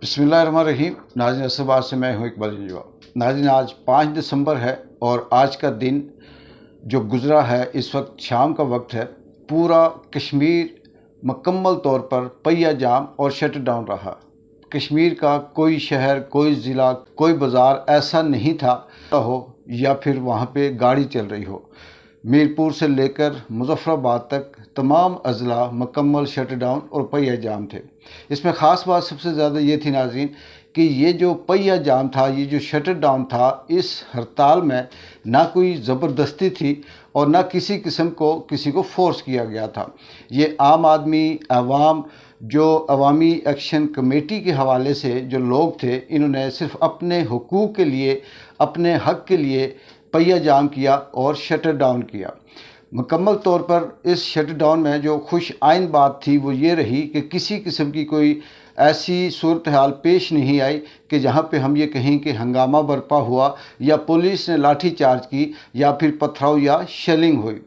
बिस्मिल्लाहिर्रहमानिर्रहीम। नाज़रीन असबाद से मैं हूँ इकबाल जंजुआ। नाज़रीन आज 5 दिसंबर है और आज का दिन जो गुज़रा है इस वक्त शाम का वक्त है। पूरा कश्मीर मुकम्मल तौर पर पहिया जाम और शट डाउन रहा। कश्मीर का कोई शहर, कोई ज़िला, कोई बाज़ार ऐसा नहीं था हो या फिर वहाँ पे गाड़ी चल रही हो। मीरपुर से लेकर मुज़फ़्फ़राबाद तक तमाम अज़ला मुकम्मल शट डाउन और पहिया जाम थे। इसमें ख़ास बात सबसे ज़्यादा ये थी नाज़रीन कि ये जो पहिया जाम था, ये जो शट डाउन था, इस हड़ताल में ना कोई ज़बरदस्ती थी और ना किसी किस्म को किसी को फोर्स किया गया था। ये आम आदमी, आवाम, जो अवामी एक्शन कमेटी के हवाले से जो लोग थे, इन्होंने सिर्फ अपने हुकूक के लिए, अपने हक़ के लिए पहिया जाम किया और शटर डाउन किया। मुकम्मल तौर पर इस शट डाउन में जो खुश आइन बात थी वो ये रही कि किसी किस्म की कोई ऐसी सूरत हाल पेश नहीं आई कि जहाँ पे हम ये कहें कि हंगामा बरपा हुआ या पुलिस ने लाठी चार्ज की या फिर पथराव या शेलिंग हुई।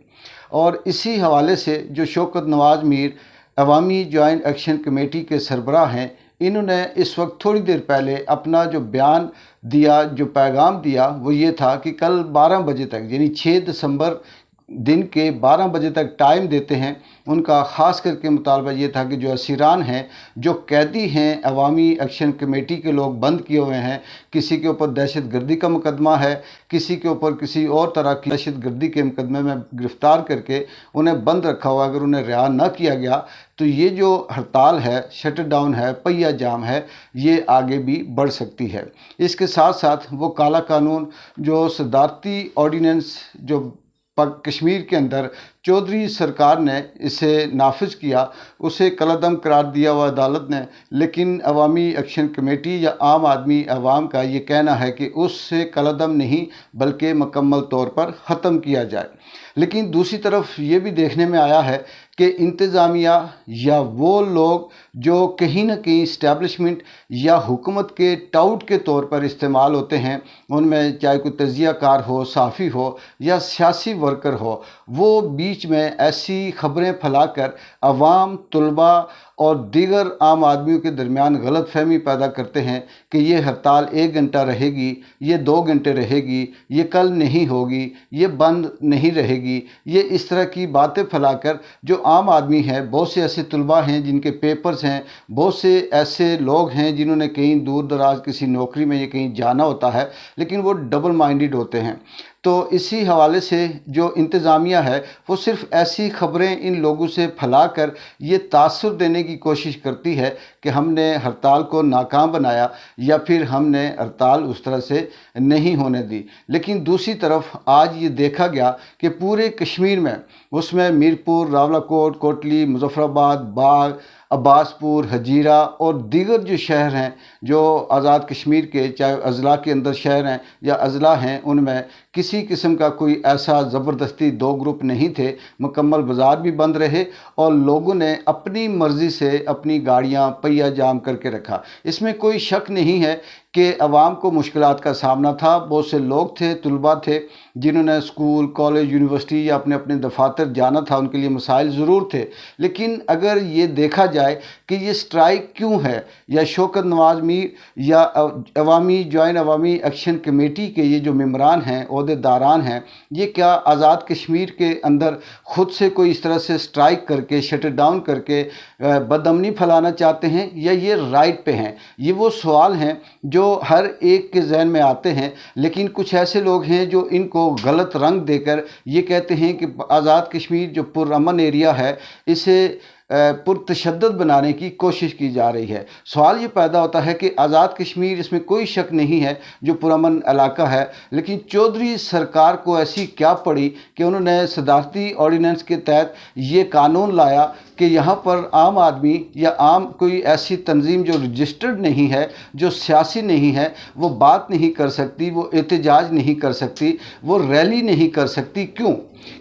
और इसी हवाले से जो शौकत नवाज़ मीर अवामी जॉइंट एक्शन कमेटी के सरबराह हैं, इन्होंने इस वक्त थोड़ी देर पहले अपना जो बयान दिया, जो पैगाम दिया, वो ये था कि कल 12 बजे तक, यानी 6 दिसंबर दिन के 12 बजे तक टाइम देते हैं। उनका ख़ास करके मुतालबा ये था कि जो असीरान हैं, जो कैदी हैं, अवामी एक्शन कमेटी के लोग बंद किए हुए हैं, किसी के ऊपर दहशत गर्दी का मुकदमा है, किसी के ऊपर किसी और तरह की दहशत गर्दी के मुकदमे में गिरफ़्तार करके उन्हें बंद रखा हुआ, अगर उन्हें रिहा न किया गया तो ये जो हड़ताल है, शट डाउन है, पहिया जाम है, ये आगे भी बढ़ सकती है। इसके साथ साथ वो काला कानून जो सदारती ऑर्डिनेंस जो कश्मीर के अंदर चौधरी सरकार ने इसे नाफिज किया, उसे कलअदम करार दिया हुआ अदालत ने। लेकिन अवामी एक्शन कमेटी या आम आदमी अवाम का ये कहना है कि उससे कलअदम नहीं बल्कि मुकम्मल तौर पर ख़त्म किया जाए। लेकिन दूसरी तरफ ये भी देखने में आया है कि इंतज़ामिया या वो लोग जो कहीं ना कहीं इस्टेब्लिशमेंट या हुकूमत के टाउट के तौर पर इस्तेमाल होते हैं, उनमें चाहे कोई तजिया कार हो, साफ़ी हो या सियासी वर्कर हो, वो बीच में ऐसी ख़बरें फैलाकर अवाम, तलबा और दीगर आम आदमियों के दरमियान गलत फहमी पैदा करते हैं कि ये हड़ताल 1 घंटा रहेगी, ये 2 घंटे रहेगी, ये कल नहीं होगी, ये बंद नहीं रहेगी। ये इस तरह की बातें फैलाकर जो आम आदमी है, बहुत से ऐसे तलबा हैं जिनके पेपर्स हैं, बहुत से ऐसे लोग हैं जिन्होंने कहीं दूर दराज किसी नौकरी में या कहीं जाना होता है, लेकिन वो डबल माइंडेड होते हैं। तो इसी हवाले से जो इंतज़ामिया है वो सिर्फ़ ऐसी ख़बरें इन लोगों से फैलाकर ये तासुर देने की कोशिश करती है कि हमने हड़ताल को नाकाम बनाया या फिर हमने हड़ताल उस तरह से नहीं होने दी। लेकिन दूसरी तरफ आज ये देखा गया कि पूरे कश्मीर में, उसमें मीरपुर, रावलाकोट, कोटली, मुज़फ़्फ़राबाद, बाग, अब्बासपुर, हजीरा और दीगर जो शहर हैं जो आज़ाद कश्मीर के, चाहे अज़ला के अंदर शहर हैं या अज़ला हैं, उनमें किसी किस्म का कोई ऐसा ज़बरदस्ती 2 ग्रुप नहीं थे। मुकम्मल बाज़ार भी बंद रहे और लोगों ने अपनी मर्ज़ी से अपनी गाड़ियाँ पहिया जाम करके रखा। इसमें कोई शक नहीं है कि अवाम को मुश्किलात का सामना था। बहुत से लोग थे, तलबा थे, जिन्होंने स्कूल, कॉलेज, यूनिवर्सिटी या अपने अपने दफातर जाना था, उनके लिए मसाइल ज़रूर थे। लेकिन अगर ये देखा जाए कि ये स्ट्राइक क्यों है, या शौकत नवाज़ मीर या अवामी जॉइंट अवामी एक्शन कमेटी के ये जो मेम्बरान हैं, ओहदेदारान हैं, ये क्या आज़ाद कश्मीर के अंदर ख़ुद से कोई इस तरह से स्ट्राइक करके, शट डाउन करके बदअमनी फैलाना चाहते हैं, या ये राइट पे हैं? ये वो सवाल हैं जो हर एक के जहन में आते हैं। लेकिन कुछ ऐसे लोग हैं जो इनको गलत रंग देकर ये कहते हैं कि आज़ाद कश्मीर जो पुरअमन एरिया है, इसे पुरतशद्दद बनाने की कोशिश की जा रही है। सवाल ये पैदा होता है कि आज़ाद कश्मीर, इसमें कोई शक नहीं है, जो पुरअमन इलाका है, लेकिन चौधरी सरकार को ऐसी क्या पड़ी कि उन्होंने सदारती ऑर्डिनेंस के तहत ये कानून लाया कि यहाँ पर आम आदमी या आम कोई ऐसी तंजीम जो रजिस्टर्ड नहीं है, जो सियासी नहीं है, वो बात नहीं कर सकती, वो एहतजाज नहीं कर सकती, वो रैली नहीं कर सकती। क्यों?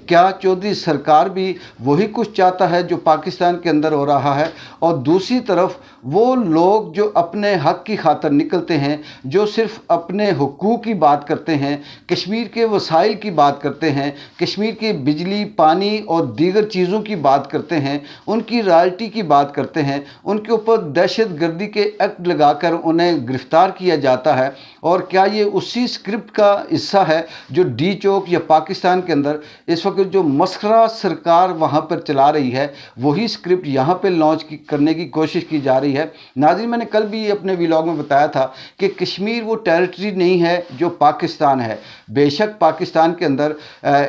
क्या चौधरी सरकार भी वही कुछ चाहता है जो पाकिस्तान के अंदर हो रहा है, और दूसरी तरफ वो लोग जो अपने हक की खातर निकलते हैं, जो सिर्फ अपने हुकूक की बात करते हैं, कश्मीर के वसाइल की बात करते हैं, कश्मीर के बिजली, पानी और दीगर चीज़ों की बात करते हैं, उनकी रॉयल्टी की बात करते हैं, उनके ऊपर दहशत गर्दी के एक्ट लगाकर उन्हें गिरफ्तार किया जाता है। और क्या ये उसी स्क्रिप्ट का हिस्सा है जो डी चौक या पाकिस्तान के अंदर इस वक्त जो मस्खरा सरकार वहाँ पर चला रही है, वही स्क्रिप्ट यहाँ पर लॉन्च करने की कोशिश की जा रही है? नाज़रीन, मैंने कल भी अपने व्लॉग में बताया था कि कश्मीर वो टेरिटरी नहीं है जो पाकिस्तान है। बेशक पाकिस्तान के अंदर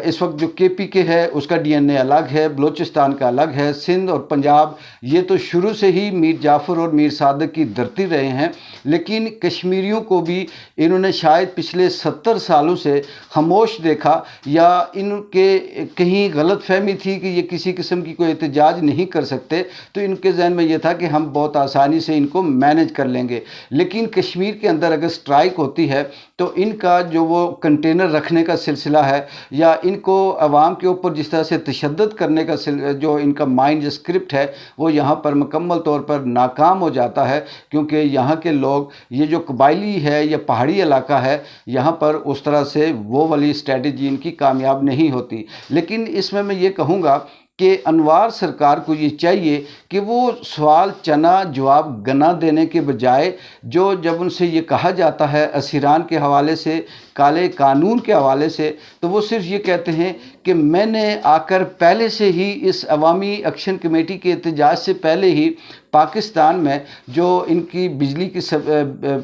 इस वक्त जो KPK है उसका DNA अलग है, बलूचिस्तान का अलग है, सिंध और पंजाब ये तो शुरू से ही मीर जाफ़र और मीर सादक की धरती रहे हैं, लेकिन कश्मीरियों को भी इन्होंने शायद पिछले 70 सालों से खामोश देखा, या इनके कहीं गलत फहमी थी कि ये किसी किस्म की कोई एहतजाज नहीं कर सकते, तो इनके जहन में ये था कि हम बहुत आसानी से इनको मैनेज कर लेंगे। लेकिन कश्मीर के अंदर अगर स्ट्राइक होती है तो इनका जो वो कंटेनर रखने का सिलसिला है, या इनको अवाम के ऊपर जिस तरह से तशद्दुद करने का जो इनका माइंड जो स्क्रिप्ट है, वो यहाँ पर मुकम्मल तौर पर नाकाम हो जाता है, क्योंकि यहाँ के लोग, ये जो कबायली है या पहाड़ी इलाका है, यहाँ पर उस तरह से वो वाली स्ट्रेटजी इनकी कामयाब नहीं होती। लेकिन इसमें मैं ये कहूँगा कि अनवार सरकार को ये चाहिए कि वो सवाल चना जवाब गना देने के बजाय, जो जब उनसे ये कहा जाता है असीरान के हवाले से, काले कानून के हवाले से, तो वो सिर्फ ये कहते हैं कि मैंने आकर पहले से ही इस अवामी एक्शन कमेटी के एहतजाज से पहले ही पाकिस्तान में जो इनकी बिजली की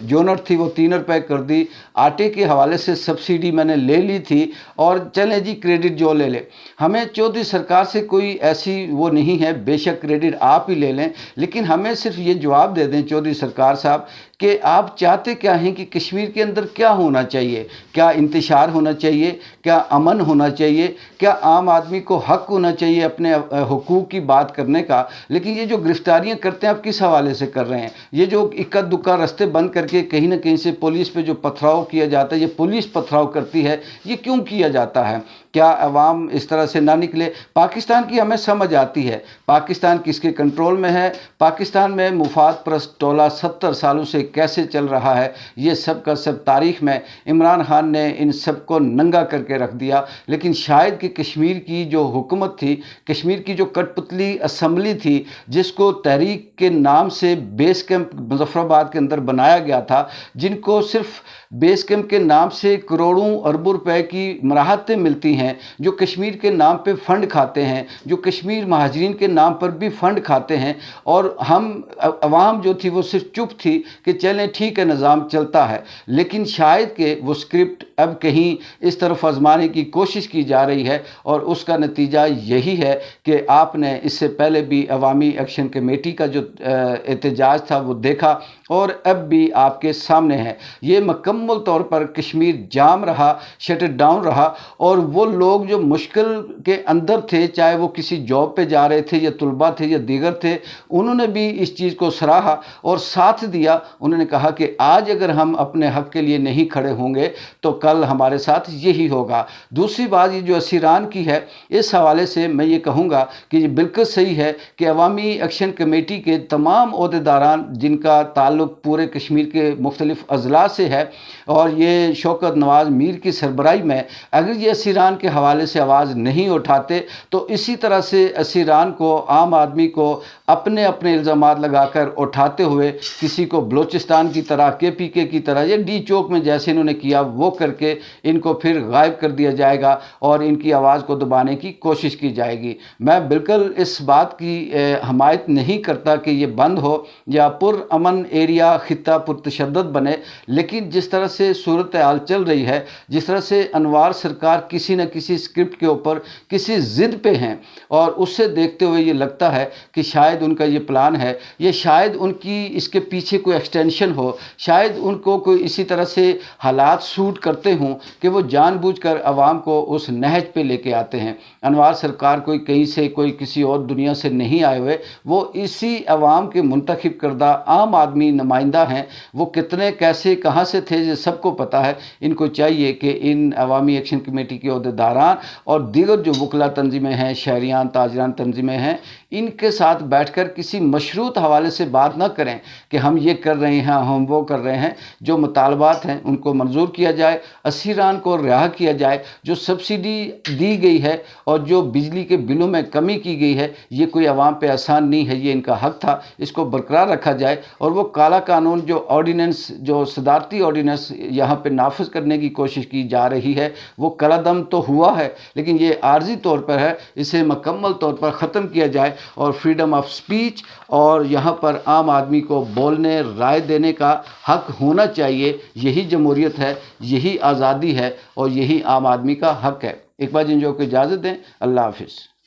यूनिट थी वो 3 रुपए कर दी, आटे के हवाले से सब्सिडी मैंने ले ली थी, और चलें जी क्रेडिट जो ले ले। हमें चौधरी सरकार से कोई ऐसी वो नहीं है, बेशक क्रेडिट आप ही ले लें, लेकिन हमें सिर्फ ये जवाब दे दें चौधरी सरकार साहब कि आप चाहते क्या हैं, कि कश्मीर के अंदर क्या होना चाहिए? क्या इंतशार होना चाहिए? क्या अमन होना चाहिए? क्या आम आदमी को हक होना चाहिए अपने हुकूक की बात करने का? लेकिन ये जो गिरफ्तारियां करते हैं आप किस हवाले से कर रहे हैं? ये जो इक्का दुक्का रास्ते बंद करके कहीं ना कहीं से पुलिस पे जो पथराव किया जाता है, ये पुलिस पथराव करती है, ये क्यों किया जाता है? क्या अवाम इस तरह से ना निकले? पाकिस्तान की हमें समझ आती है, पाकिस्तान किसके कंट्रोल में है, पाकिस्तान में मुफाद परस्त टोला 70 सालों से कैसे चल रहा है, ये सब का सब तारीख़ में इमरान खान ने इन सब को नंगा करके रख दिया। लेकिन शायद कि कश्मीर की जो हुकूमत थी, कश्मीर की जो कठपुतली असम्बली थी, जिसको तहरीक के नाम से बेस कैंप मुजफ्फराबाद के अंदर बनाया गया था, जिनको सिर्फ बेस कैंप के नाम से करोड़ों अरबों रुपए की मराहतें मिलती हैं, जो कश्मीर के नाम पे फ़ंड खाते हैं, जो कश्मीर महाजरीन के नाम पर भी फ़ंड खाते हैं, और हम अवाम जो थी वो सिर्फ चुप थी कि चलें ठीक है निज़ाम चलता है। लेकिन शायद कि वो स्क्रिप्ट अब कहीं इस तरफ आजमाने की कोशिश की जा रही है, और उसका नतीजा यही है कि आपने इससे पहले भी अवामी एक्शन कमेटी का जो एहतजाज था वो देखा, और अब भी आपके सामने है। ये मुकम्मल तौर पर कश्मीर जाम रहा, शट डाउन रहा, और वो लोग जो मुश्किल के अंदर थे, चाहे वो किसी जॉब पे जा रहे थे या तुलबा थे या दीगर थे, उन्होंने भी इस चीज़ को सराहा और साथ दिया। उन्होंने कहा कि आज अगर हम अपने हक के लिए नहीं खड़े होंगे तो कल हमारे साथ यही होगा। दूसरी बात ये जो असीरान की है, इस हवाले से मैं ये कहूँगा कि ये बिल्कुल सही है कि अवामी एक्शन कमेटी के तमाम ओहदेदारान जिनका ताल्लुक़ पूरे कश्मीर के मुख्तलिफ अजला से है, और ये शौकत नवाज़ मीर की सरबराही में अगर ये असीरान के हवाले से आवाज़ नहीं उठाते, तो इसी तरह से असीरान को, आम आदमी को अपने अपने इल्ज़ामात लगाकर उठाते हुए किसी को बलूचिस्तान की तरह, KPK की तरह, या डी चौक में जैसे इन्होंने किया वो करके इनको फिर गायब कर दिया जाएगा और इनकी आवाज़ को दबाने की कोशिश की जाएगी। मैं बिल्कुल इस बात की हमायत नहीं करता कि ये बंद हो या पुरअमन एरिया खित्ता पुरतशद्दुद बने, लेकिन जिस तरह से सूरत हाल चल रही है, जिस तरह से अनवार सरकार किसी न किसी स्क्रिप्ट के ऊपर किसी ज़िद पे हैं, और उससे देखते हुए ये लगता है कि शायद उनका ये प्लान है, ये शायद उनकी इसके पीछे कोई एक्सटेंशन हो, शायद उनको कोई इसी तरह से हालात सूट करते हों कि वो जानबूझकर अवाम को उस नहज पे लेके आते हैं। अनवार सरकार कोई कहीं से, कोई किसी और दुनिया से नहीं आए हुए, वो इसी अवाम के मुंतखब करदा आम आदमी नुमाइंदा हैं। वो कितने कैसे कहाँ से थे ये सबको पता है। इनको चाहिए कि इन अवामी एक्शन कमेटी के داران اور دیگر جو وکلا تنظیمیں ہیں، شہریان تاجران تنظیمیں ہیں، ان کے ساتھ بیٹھ کر کسی مشروط حوالے سے بات نہ کریں کہ ہم یہ کر رہے ہیں، ہم وہ کر رہے ہیں۔ جو مطالبات ہیں ان کو منظور کیا جائے، اسیران کو رہا کیا جائے، جو سبسڈی دی گئی ہے اور جو بجلی کے بلوں میں کمی کی گئی ہے، یہ کوئی عوام پہ آسان نہیں ہے، یہ ان کا حق تھا، اس کو برقرار رکھا جائے۔ اور وہ کالا قانون جو آرڈیننس، جو صدارتی آرڈیننس یہاں پہ نافذ کرنے کی کوشش کی جا رہی ہے، وہ کالعدم تو ہوا ہے لیکن یہ عارضی طور پر ہے، اسے مکمل طور پر ختم کیا جائے اور فریڈم آف سپیچ اور یہاں پر عام آدمی کو بولنے، رائے دینے کا حق ہونا چاہیے۔ یہی جمہوریت ہے، یہی آزادی ہے اور یہی عام آدمی کا حق ہے۔ اقبال جنجو کو اجازت دیں، اللہ حافظ۔